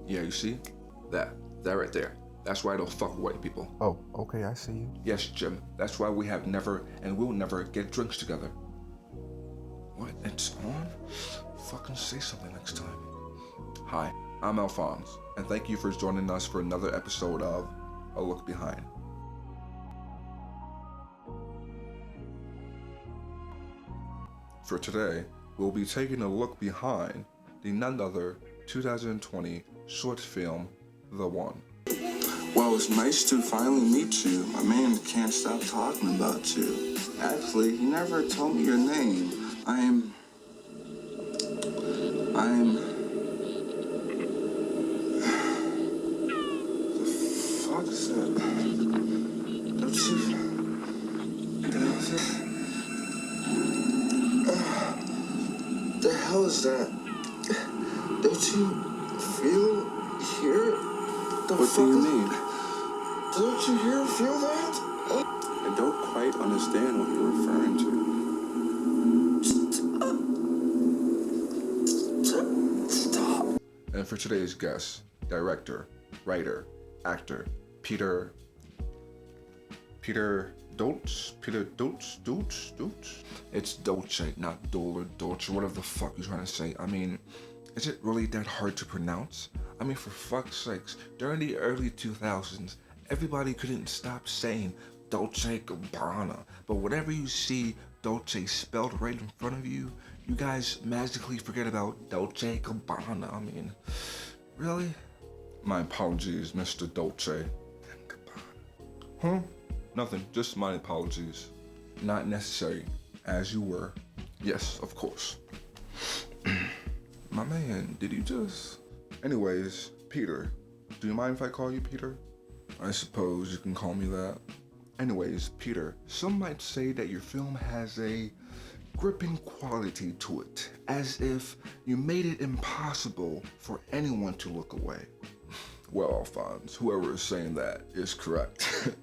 Yeah, you see? That right there. That's why I don't fuck with white people. Oh, okay, I see you. Yes, Jim. That's why we have never and will never get drinks together. What? It's on? Fucking say something next time. Hi, I'm Alphonse, and thank you for joining us for another episode of A Look Behind. For today, we'll be taking a look behind the none other 2020 short film, The One. Well, it's nice to finally meet you. My man can't stop talking about you. Actually, he never told me your name. I'm... The fuck is that? Don't you... The hell is that? Don't you feel, hear? What do you mean? Don't you hear, feel that? I don't quite understand what you're referring to. Stop. And for today's guest, director, writer, actor, Peter Dolce? It's Dolce, not Dole or Dolce, whatever the fuck you're trying to say. I mean, is it really that hard to pronounce? I mean, for fuck's sakes, during the early 2000s, everybody couldn't stop saying Dolce Gabbana. But whenever you see Dolce spelled right in front of you, you guys magically forget about Dolce Gabbana. I mean, really? My apologies, Mr. Dolce Gabbana. Huh? Nothing, just my apologies. Not necessary, as you were. Yes, of course. My man, did you just... Anyways, Peter, do you mind if I call you Peter? I suppose you can call me that. Anyways, Peter, some might say that your film has a gripping quality to it, as if you made it impossible for anyone to look away. Well, Alphonse, whoever is saying that is correct.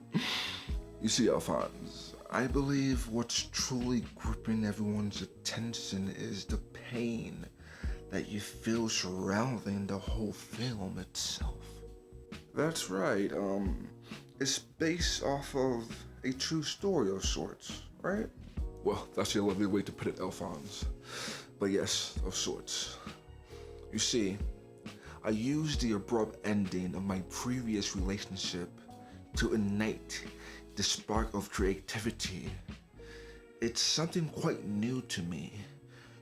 You see, Alphonse, I believe what's truly gripping everyone's attention is the pain that you feel surrounding the whole film itself. That's right, it's based off of a true story of sorts, right? Well, that's a lovely way to put it, Alphonse. But yes, of sorts. You see, I used the abrupt ending of my previous relationship to ignite the spark of creativity. It's something quite new to me.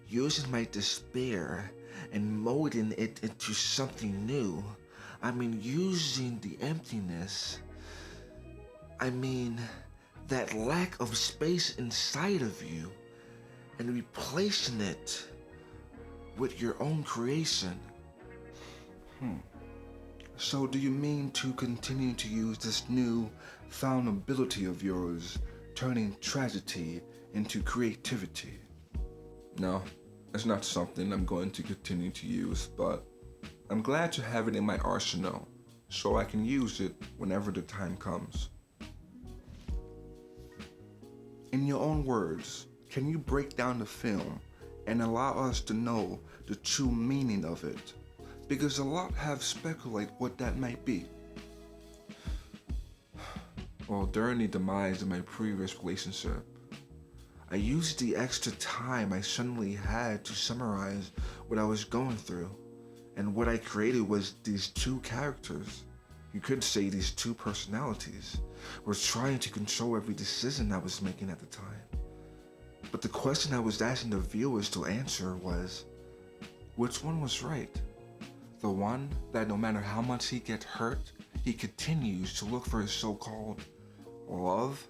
Using my despair and molding it into something new. I mean, using the emptiness. I mean, that lack of space inside of you and replacing it with your own creation. So do you mean to continue to use this new found ability of yours, turning tragedy into creativity? No, it's not something I'm going to continue to use, but I'm glad to have it in my arsenal so I can use it whenever the time comes. In your own words, can you break down the film and allow us to know the true meaning of it? Because a lot have speculated what that might be. Well, during the demise of my previous relationship, I used the extra time I suddenly had to summarize what I was going through, and what I created was these two characters. You could say these two personalities were trying to control every decision I was making at the time. But the question I was asking the viewers to answer was, which one was right? The one that no matter how much he gets hurt, he continues to look for his so-called love,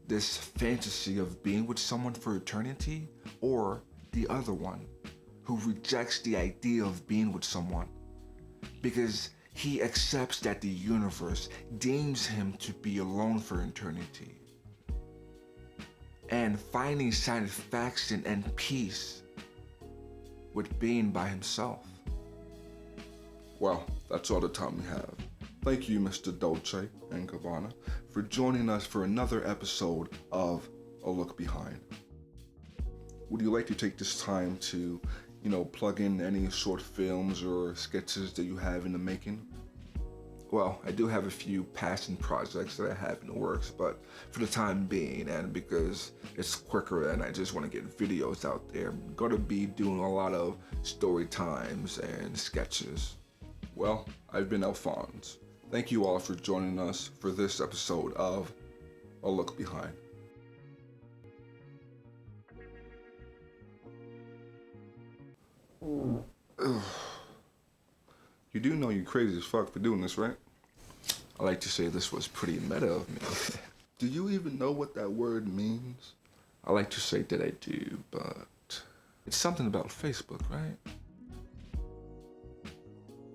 this fantasy of being with someone for eternity, or the other one who rejects the idea of being with someone because he accepts that the universe deems him to be alone for eternity and finding satisfaction and peace with being by himself. Well, that's all the time we have. Thank you, Mr. Dolce and Gabbana, for joining us for another episode of A Look Behind. Would you like to take this time to plug in any short films or sketches that you have in the making? Well, I do have a few passion projects that I have in the works, but for the time being, and because it's quicker and I just want to get videos out there, I'm going to be doing a lot of story times and sketches. Well, I've been Alphonse. Thank you all for joining us for this episode of A Look Behind. Ugh. You do know you're crazy as fuck for doing this, right? I like to say this was pretty meta of me. Do you even know what that word means? I like to say that I do, but it's something about Facebook, right?